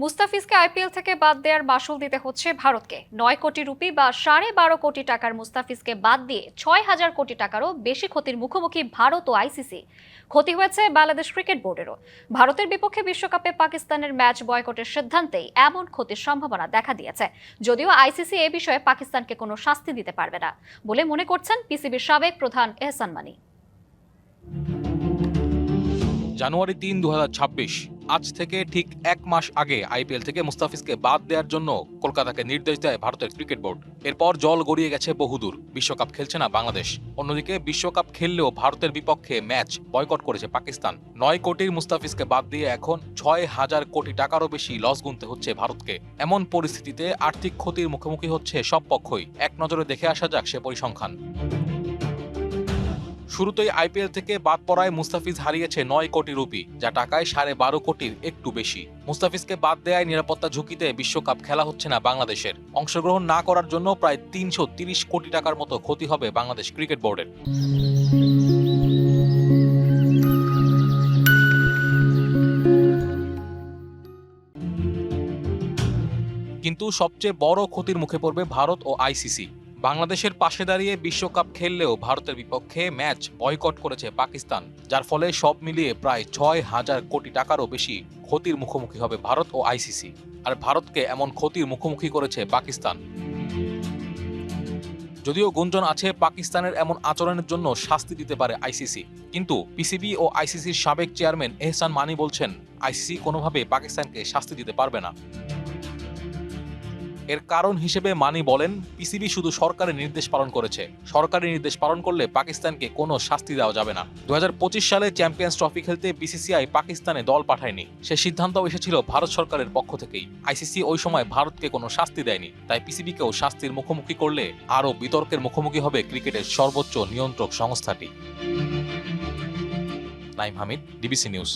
মুস্তাফিজকে IPL থেকে বাদ দেওয়ার মাশুল দিতে হচ্ছে ভারতকে। 9 কোটি রুপি বা 12.5 কোটি টাকার মুস্তাফিজকে বাদ দিয়ে 6,000 কোটি টাকারও বেশি ক্ষতির মুখোমুখি ভারত ও আইসিসি। ক্ষতি হয়েছে বাংলাদেশ ক্রিকেট বোর্ডেরও। ভারতের বিপক্ষে বিশ্বকাপে পাকিস্তানের ম্যাচ বয়কটের সিদ্ধান্তেই এমন ক্ষতির সম্ভাবনা দেখা দিয়েছে। যদিও আইসিসি এ বিষয়ে পাকিস্তানকে কোনো শাস্তি দিতে পারবে না বলে মনে করছেন পিসিবির সাবেক প্রধান এহসান মানি। জানুয়ারি 3, 2026 আজ থেকে ঠিক এক মাস আগে আইপিএল থেকে মুস্তাফিজকে বাদ দেওয়ার জন্য কলকাতাকে নির্দেশ দেয় ভারতের ক্রিকেট বোর্ড। এরপর জল গড়িয়ে গেছে বহুদূর, বিশ্বকাপ খেলছে না বাংলাদেশ। অন্যদিকে বিশ্বকাপ খেললেও ভারতের বিপক্ষে ম্যাচ বয়কট করেছে পাকিস্তান। 9 কোটির মুস্তাফিজকে বাদ দিয়ে এখন 6,000 কোটি টাকারও বেশি লস গুনতে হচ্ছে ভারতকে। এমন পরিস্থিতিতে আর্থিক ক্ষতির মুখোমুখি হচ্ছে সব পক্ষই। এক নজরে দেখে আসা যাক সে পরিসংখ্যান। শুরুতেই আইপিএল থেকে বাদ পড়ায় মুস্তাফিজ হারিয়েছে 9 কোটি রুপি, যা টাকায় 12.5 কোটির একটু বেশি। মুস্তাফিজকে বাদ দেওয়ায় নিরাপত্তা ঝুঁকিতে বিশ্বকাপ খেলা হচ্ছে না বাংলাদেশের। অংশগ্রহণ না করার জন্য প্রায় 330 কোটি টাকার মতো ক্ষতি হবে বাংলাদেশ ক্রিকেট বোর্ডের। কিন্তু সবচেয়ে বড় ক্ষতির মুখে পড়বে ভারত ও আইসিসি। বাংলাদেশের পাশে দাঁড়িয়ে বিশ্বকাপ খেললেও ভারতের বিপক্ষে ম্যাচ বয়কট করেছে পাকিস্তান, যার ফলে সব মিলিয়ে প্রায় 6,000 কোটি টাকারও বেশি ক্ষতির মুখোমুখি হবে ভারত ও আইসিসি। আর ভারতকে এমন ক্ষতির মুখোমুখি করেছে পাকিস্তান। যদিও গুঞ্জন আছে পাকিস্তানের এমন আচরণের জন্য শাস্তি দিতে পারে আইসিসি, কিন্তু পিসিবি ও আইসিসির সাবেক চেয়ারম্যান এহসান মানি বলছেন আইসিসি কোনোভাবে পাকিস্তানকে শাস্তি দিতে পারবে না। এর কারণ হিসেবে মানি বলেন, পিসিবি শুধু সরকারের নির্দেশ পালন করেছে। সরকারি নির্দেশ পালন করলে পাকিস্তানকে কোনো শাস্তি দেওয়া যাবে না। 2025 সালে চ্যাম্পিয়ন্স ট্রফি খেলতে বিসিসিআই পাকিস্তানে দল পাঠায়নি। সে সিদ্ধান্তও এসেছিল ভারত সরকারের পক্ষ থেকেই। আইসিসি ওই সময় ভারতকে কোনো শাস্তি দেয়নি। তাই পিসিবিকেও শাস্তির মুখোমুখি করলে আরও বিতর্কের মুখোমুখি হবে ক্রিকেটের সর্বোচ্চ নিয়ন্ত্রক সংস্থাটি। Naim Hamid, DBC news.